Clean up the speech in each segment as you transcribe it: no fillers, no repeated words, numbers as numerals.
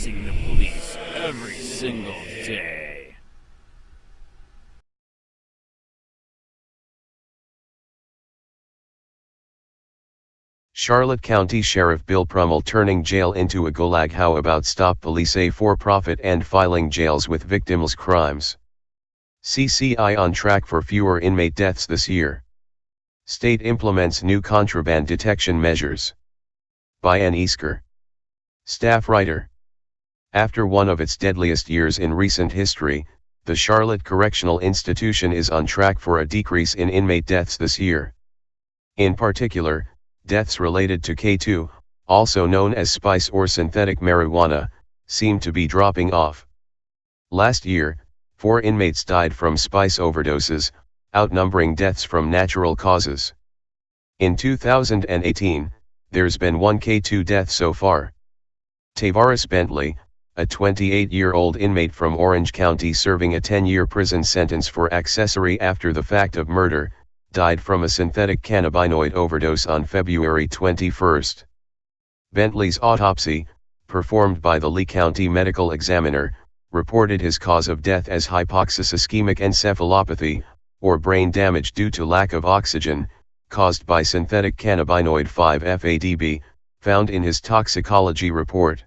facing the police every single day. Charlotte County Sheriff Bill Prummell turning jail into a gulag. How about stop police a for-profit and filing jails with victims' crimes? CCI on track for fewer inmate deaths this year. State implements new contraband detection measures. By Ann Easker. Staff writer. After one of its deadliest years in recent history, the Charlotte Correctional Institution is on track for a decrease in inmate deaths this year. In particular, deaths related to K2, also known as spice or synthetic marijuana, seem to be dropping off. Last year, 4 inmates died from spice overdoses, outnumbering deaths from natural causes. In 2018, there's been 1 K2 death so far. Tavares Bentley, a 28-year-old inmate from Orange County serving a 10-year prison sentence for accessory after the fact of murder, died from a synthetic cannabinoid overdose on February 21. Bentley's autopsy, performed by the Lee County Medical Examiner, reported his cause of death as hypoxia ischemic encephalopathy, or brain damage due to lack of oxygen, caused by synthetic cannabinoid 5-FADB, found in his toxicology report.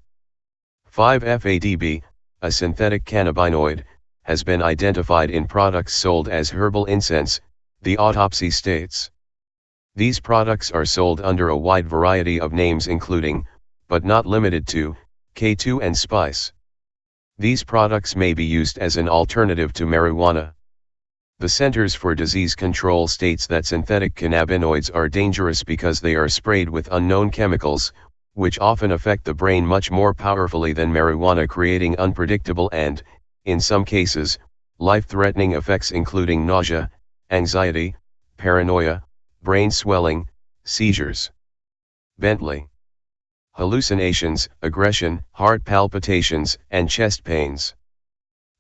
5-FADB, a synthetic cannabinoid, has been identified in products sold as herbal incense, the autopsy states. These products are sold under a wide variety of names including, but not limited to, K2 and spice. These products may be used as an alternative to marijuana. The Centers for Disease Control states that synthetic cannabinoids are dangerous because they are sprayed with unknown chemicals, which often affect the brain much more powerfully than marijuana, creating unpredictable and, in some cases, life-threatening effects including nausea, anxiety, paranoia, brain swelling, seizures. Bentley. Hallucinations, aggression, heart palpitations, and chest pains.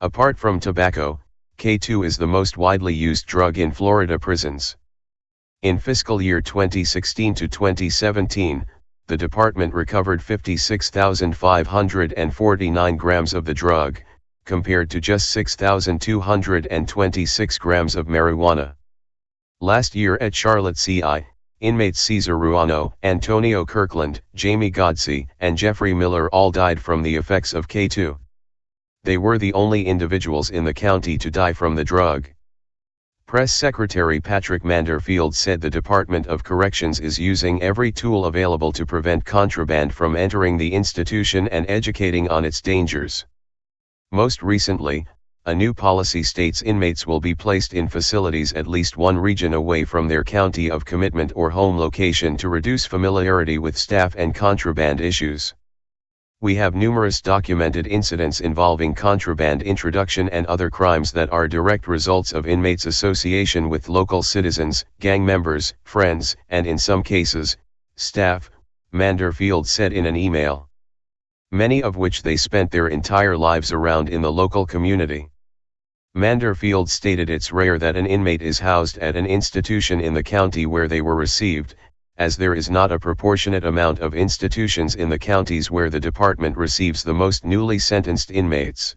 Apart from tobacco, K2 is the most widely used drug in Florida prisons. In fiscal year 2016 to 2017, the department recovered 56,549 grams of the drug, compared to just 6,226 grams of marijuana. Last year at Charlotte CI, inmates Cesar Ruano, Antonio Kirkland, Jamie Godsey, and Jeffrey Miller all died from the effects of K2. They were the only individuals in the county to die from the drug. Press Secretary Patrick Manderfield said the Department of Corrections is using every tool available to prevent contraband from entering the institution and educating on its dangers. Most recently, a new policy states inmates will be placed in facilities at least one region away from their county of commitment or home location to reduce familiarity with staff and contraband issues. We have numerous documented incidents involving contraband introduction and other crimes that are direct results of inmates' association with local citizens, gang members, friends, and in some cases, staff, Manderfield said in an email. Many of which they spent their entire lives around in the local community. Manderfield stated it's rare that an inmate is housed at an institution in the county where they were received, as there is not a proportionate amount of institutions in the counties where the department receives the most newly sentenced inmates.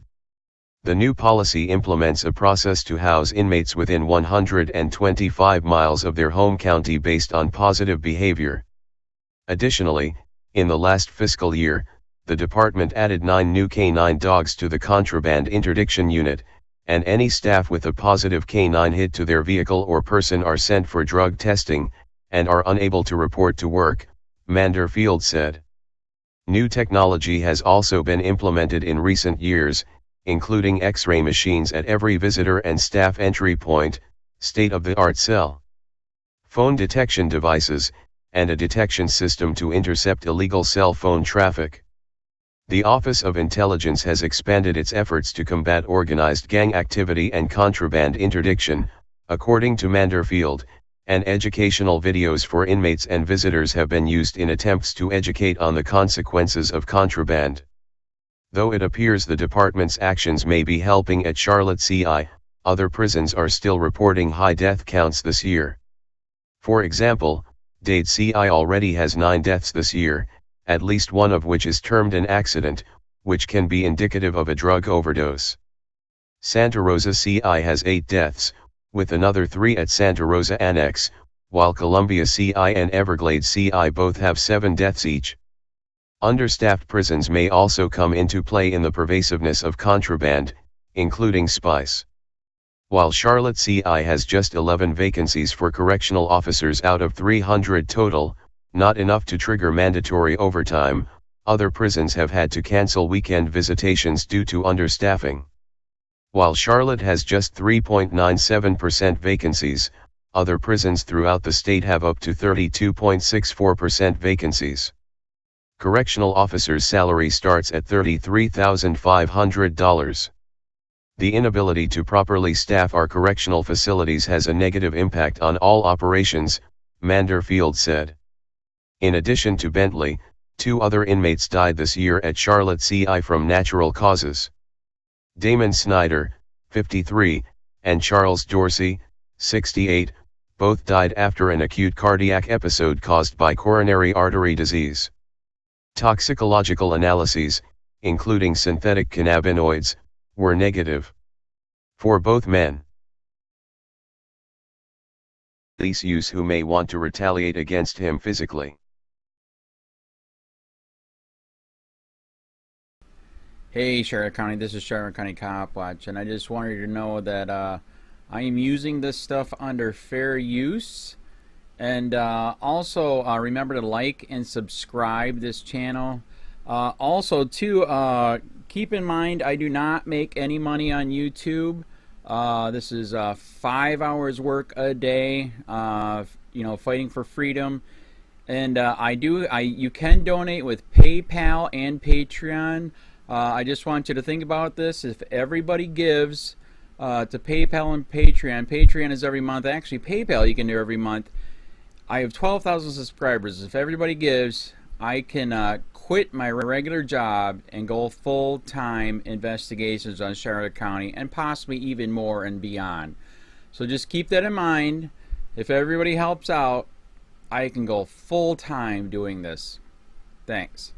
The new policy implements a process to house inmates within 125 miles of their home county based on positive behavior. Additionally, in the last fiscal year, the department added 9 new canine dogs to the contraband interdiction unit, and any staff with a positive canine hit to their vehicle or person are sent for drug testing, and are unable to report to work, Manderfield said. New technology has also been implemented in recent years, including X-ray machines at every visitor and staff entry point, state-of-the-art cell phone detection devices, and a detection system to intercept illegal cell phone traffic. The Office of Intelligence has expanded its efforts to combat organized gang activity and contraband interdiction, according to Manderfield, and educational videos for inmates and visitors have been used in attempts to educate on the consequences of contraband. Though it appears the department's actions may be helping at Charlotte CI, other prisons are still reporting high death counts this year. For example, Dade CI already has 9 deaths this year, at least one of which is termed an accident, which can be indicative of a drug overdose. Santa Rosa CI has 8 deaths, with another 3 at Santa Rosa Annex, while Columbia CI and Everglades CI both have 7 deaths each. Understaffed prisons may also come into play in the pervasiveness of contraband, including spice. While Charlotte CI has just 11 vacancies for correctional officers out of 300 total, not enough to trigger mandatory overtime, other prisons have had to cancel weekend visitations due to understaffing. While Charlotte has just 3.97% vacancies, other prisons throughout the state have up to 32.64% vacancies. Correctional officers' salary starts at $33,500. The inability to properly staff our correctional facilities has a negative impact on all operations, Manderfield said. In addition to Bentley, 2 other inmates died this year at Charlotte CI from natural causes. Damon Snyder, 53, and Charles Dorsey, 68, both died after an acute cardiac episode caused by coronary artery disease. Toxicological analyses, including synthetic cannabinoids, were negative for both men. Police use who may want to retaliate against him physically. Hey Charlotte County, this is Charlotte County Cop Watch, and I just wanted you to know that I am using this stuff under fair use. And also remember to like and subscribe this channel. Also too, keep in mind I do not make any money on YouTube. This is 5 hours work a day, you know, fighting for freedom. And you can donate with PayPal and Patreon. I just want you to think about this. If everybody gives to PayPal and Patreon, Patreon is every month. Actually, PayPal you can do every month. I have 12,000 subscribers. If everybody gives, I can quit my regular job and go full-time investigations on Charlotte County and possibly even more and beyond. So just keep that in mind. If everybody helps out, I can go full-time doing this. Thanks.